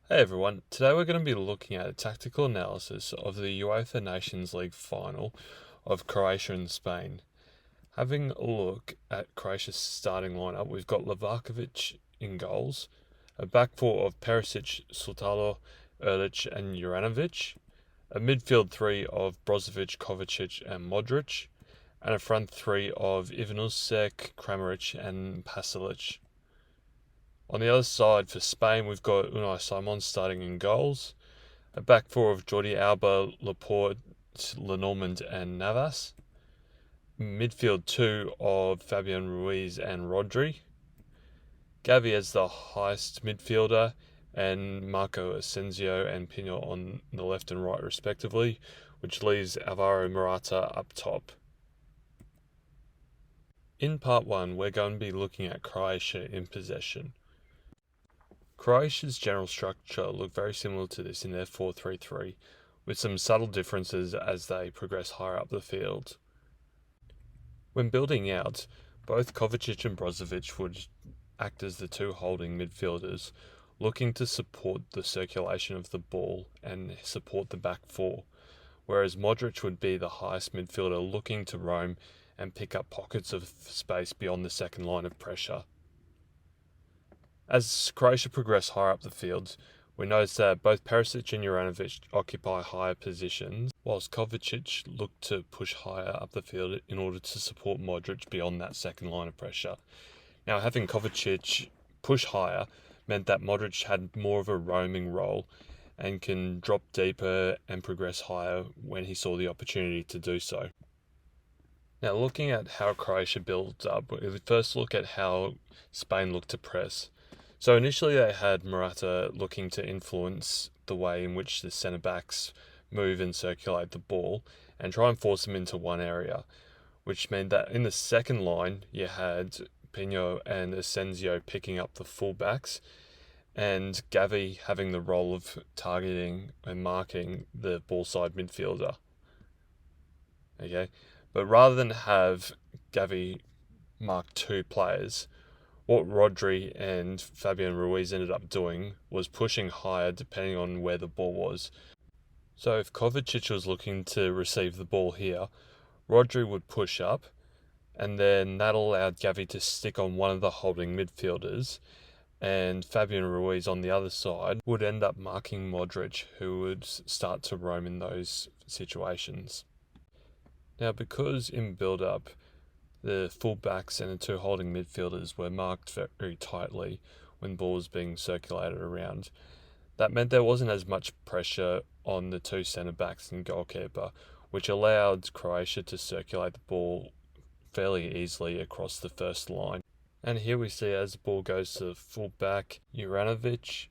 Hey everyone, today we're going to be looking at a tactical analysis of the UEFA Nations League final of Croatia and Spain. Having a look at Croatia's starting lineup, we've got Livakovic in goals, a back four of Perisic, Sultalo, Erlic and Juranovic, a midfield three of Brozovic, Kovacic and Modric, and a front three of Ivanusek, Kramaric and Pasalic. On the other side for Spain, we've got Unai Simon starting in goals, a back four of Jordi Alba, Laporte, Lenormand, and Navas, midfield two of Fabian Ruiz and Rodri, Gavi as the highest midfielder, and Marco Asensio and Pino on the left and right respectively, which leaves Alvaro Morata up top. In part 1, we're going to be looking at Croatia in possession. Croatia's general structure looked very similar to this in their 4-3-3, with some subtle differences as they progress higher up the field. When building out, both Kovacic and Brozovic would act as the two holding midfielders, looking to support the circulation of the ball and support the back four, whereas Modric would be the highest midfielder looking to roam and pick up pockets of space beyond the second line of pressure. As Croatia progress higher up the field, we notice that both Perisic and Juranovic occupy higher positions, whilst Kovacic looked to push higher up the field in order to support Modric beyond that second line of pressure. Now, having Kovacic push higher meant that Modric had more of a roaming role and can drop deeper and progress higher when he saw the opportunity to do so. Now, looking at how Croatia builds up, we first look at how Spain looked to press. So initially they had Morata looking to influence the way in which the centre-backs move and circulate the ball and try and force them into one area, which meant that in the second line you had Pino and Asensio picking up the full-backs and Gavi having the role of targeting and marking the ball-side midfielder. Okay, but rather than have Gavi mark two players, what Rodri and Fabian Ruiz ended up doing was pushing higher depending on where the ball was. So if Kovacic was looking to receive the ball here, Rodri would push up, and then that allowed Gavi to stick on one of the holding midfielders, and Fabian Ruiz on the other side would end up marking Modric, who would start to roam in those situations. Now, because in build-up, the full-backs and the two holding midfielders were marked very tightly when ball was being circulated around. That meant there wasn't as much pressure on the two centre-backs and goalkeeper, which allowed Croatia to circulate the ball fairly easily across the first line. And here we see as the ball goes to the full-back, Juranovic,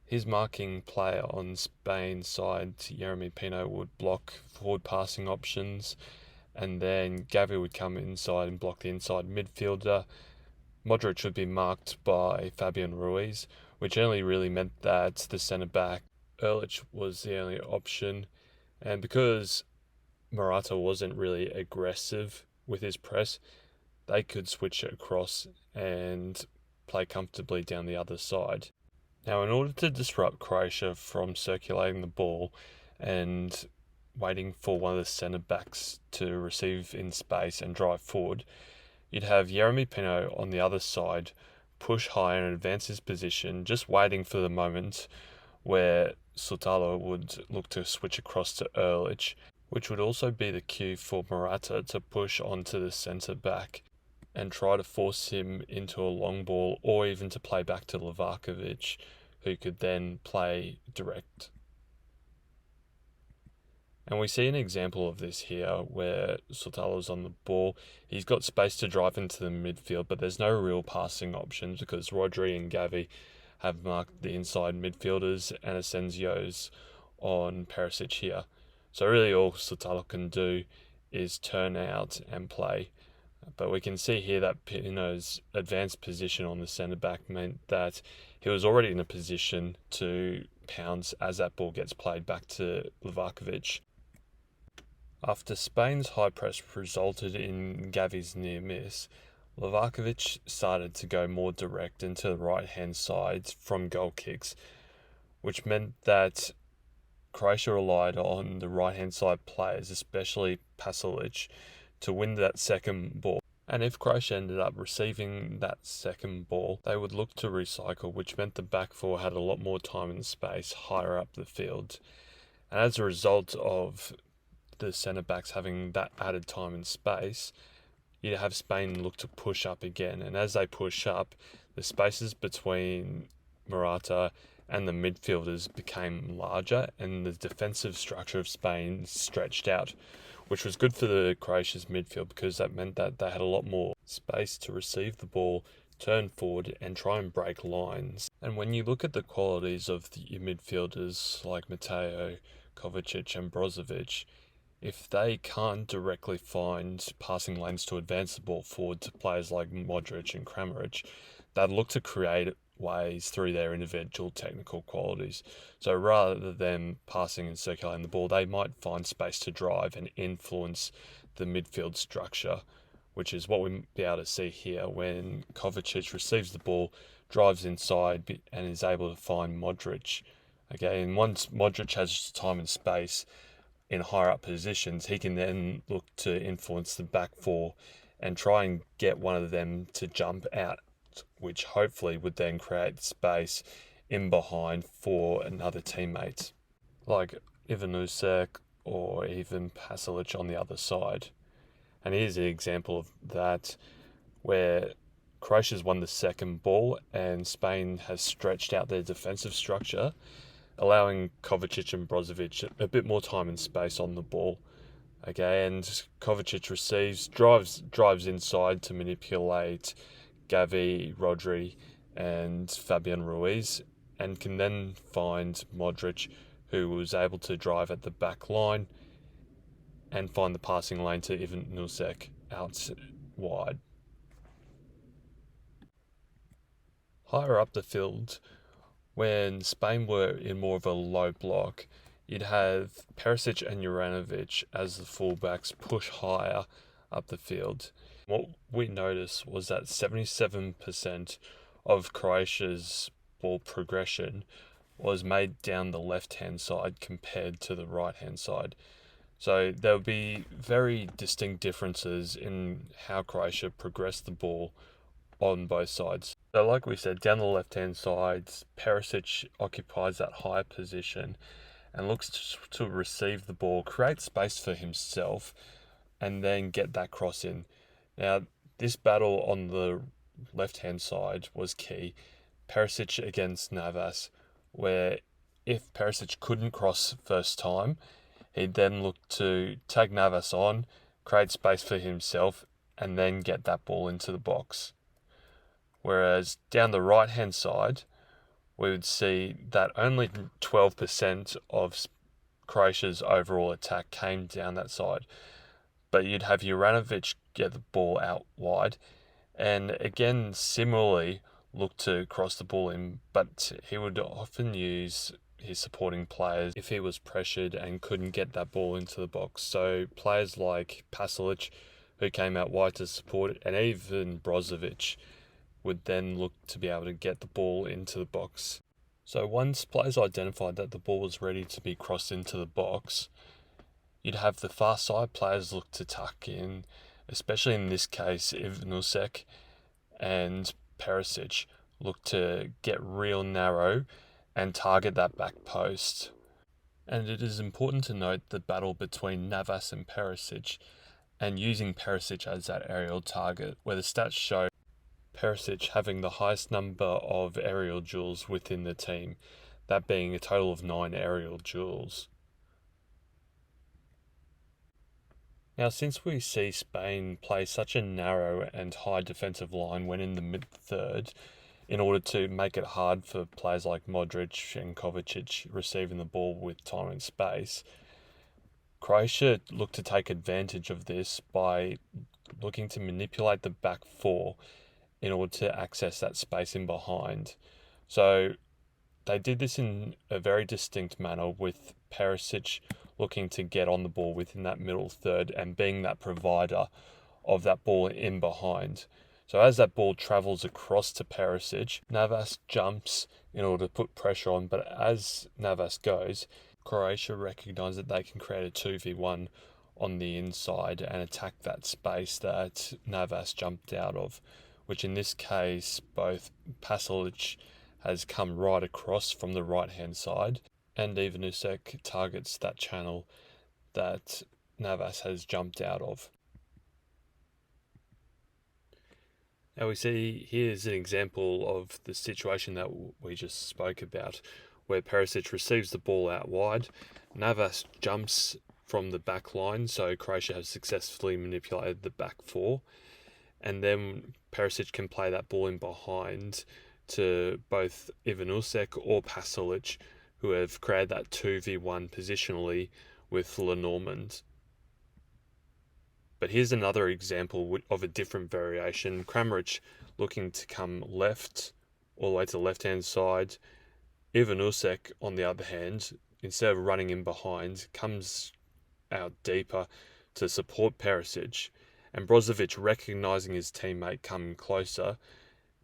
his marking player on Spain's side, Jeremy Pino, would block forward passing options, and then Gavi would come inside and block the inside midfielder. Modric would be marked by Fabian Ruiz, which only really meant that the centre-back, Erlic, was the only option. And because Morata wasn't really aggressive with his press, they could switch it across and play comfortably down the other side. Now, in order to disrupt Croatia from circulating the ball and waiting for one of the centre-backs to receive in space and drive forward, you'd have Jeremy Pino on the other side push high and advance his position, just waiting for the moment where Sultalo would look to switch across to Erlich, which would also be the cue for Morata to push onto the centre-back and try to force him into a long ball or even to play back to Livakovic, who could then play direct. And we see an example of this here where Sultalo's on the ball. He's got space to drive into the midfield, but there's no real passing options because Rodri and Gavi have marked the inside midfielders and Asensio's on Perisic here. So really all Sultalo can do is turn out and play. But we can see here that Pino's advanced position on the centre-back meant that he was already in a position to pounce as that ball gets played back to Livakovic. After Spain's high press resulted in Gavi's near miss, Livakovic started to go more direct into the right-hand side from goal kicks, which meant that Croatia relied on the right-hand side players, especially Pasalic, to win that second ball. And if Croatia ended up receiving that second ball, they would look to recycle, which meant the back four had a lot more time and space higher up the field. And as a result of the centre-backs having that added time and space, you have Spain look to push up again. And as they push up, the spaces between Morata and the midfielders became larger, and the defensive structure of Spain stretched out, which was good for the Croatia's midfield because that meant that they had a lot more space to receive the ball, turn forward, and try and break lines. And when you look at the qualities of your midfielders like Mateo, Kovacic, and Brozovic, if they can't directly find passing lanes to advance the ball forward to players like Modric and Kramaric, they'd look to create ways through their individual technical qualities. So rather than passing and circulating the ball, they might find space to drive and influence the midfield structure, which is what we'll be able to see here when Kovacic receives the ball, drives inside, and is able to find Modric. Okay, and once Modric has time and space in higher up positions, he can then look to influence the back four and try and get one of them to jump out, which hopefully would then create space in behind for another teammate, like Ivanusek or even Pasalic on the other side. And here's an example of that, where Croatia's won the second ball and Spain has stretched out their defensive structure, allowing Kovacic and Brozovic a bit more time and space on the ball. Okay, and Kovacic receives, drives inside to manipulate Gavi, Rodri, and Fabian Ruiz, and can then find Modric, who was able to drive at the back line and find the passing lane to Ivan Nusek out wide. Higher up the field, when Spain were in more of a low block, you'd have Perisic and Juranovic as the fullbacks push higher up the field. What we noticed was that 77% of Croatia's ball progression was made down the left-hand side compared to the right-hand side. So there would be very distinct differences in how Croatia progressed the ball on both sides. So like we said, down the left-hand side, Perisic occupies that high position and looks to receive the ball, create space for himself, and then get that cross in. Now, this battle on the left-hand side was key. Perisic against Navas, where if Perisic couldn't cross first time, he'd then look to tag Navas on, create space for himself, and then get that ball into the box. Whereas down the right-hand side, we would see that only 12% of Croatia's overall attack came down that side. But you'd have Juranovic get the ball out wide, and again, similarly, look to cross the ball in, but he would often use his supporting players if he was pressured and couldn't get that ball into the box. So players like Pasalic, who came out wide to support it, and even Brozovic would then look to be able to get the ball into the box. So once players identified that the ball was ready to be crossed into the box, you'd have the far side players look to tuck in, especially in this case, Ivnusek and Perisic look to get real narrow and target that back post. And it is important to note the battle between Navas and Perisic, and using Perisic as that aerial target, where the stats show Perisic having the highest number of aerial duels within the team, that being a total of 9 aerial duels. Now, since we see Spain play such a narrow and high defensive line when in the mid-third, in order to make it hard for players like Modric and Kovacic receiving the ball with time and space, Croatia looked to take advantage of this by looking to manipulate the back four in order to access that space in behind. So they did this in a very distinct manner, with Perisic looking to get on the ball within that middle third and being that provider of that ball in behind. So as that ball travels across to Perisic, Navas jumps in order to put pressure on, but as Navas goes, Croatia recognise that they can create a 2v1 on the inside and attack that space that Navas jumped out of, which in this case both Pasalic has come right across from the right hand side, and Ivanusek targets that channel that Navas has jumped out of. Now we see here's an example of the situation that we just spoke about, where Perisic receives the ball out wide, Navas jumps from the back line, so Croatia has successfully manipulated the back four, and then Perisic can play that ball in behind to both Ivanusek or Pasalic, who have created that 2v1 positionally with Lenormand. But here's another example of a different variation. Kramaric looking to come left, all the way to the left-hand side. Ivanusek, on the other hand, instead of running in behind, comes out deeper to support Perisic. And Brozovic, recognising his teammate coming closer,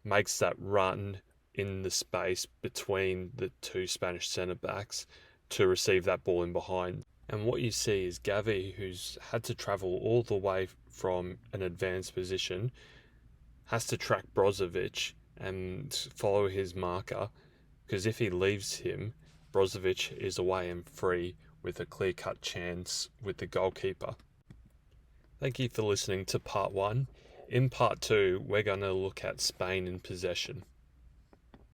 makes that run in the space between the two Spanish centre-backs to receive that ball in behind. And what you see is Gavi, who's had to travel all the way from an advanced position, has to track Brozovic and follow his marker, because if he leaves him, Brozovic is away and free with a clear-cut chance with the goalkeeper. Thank you for listening to part 1. In part 2, we're going to look at Spain in possession.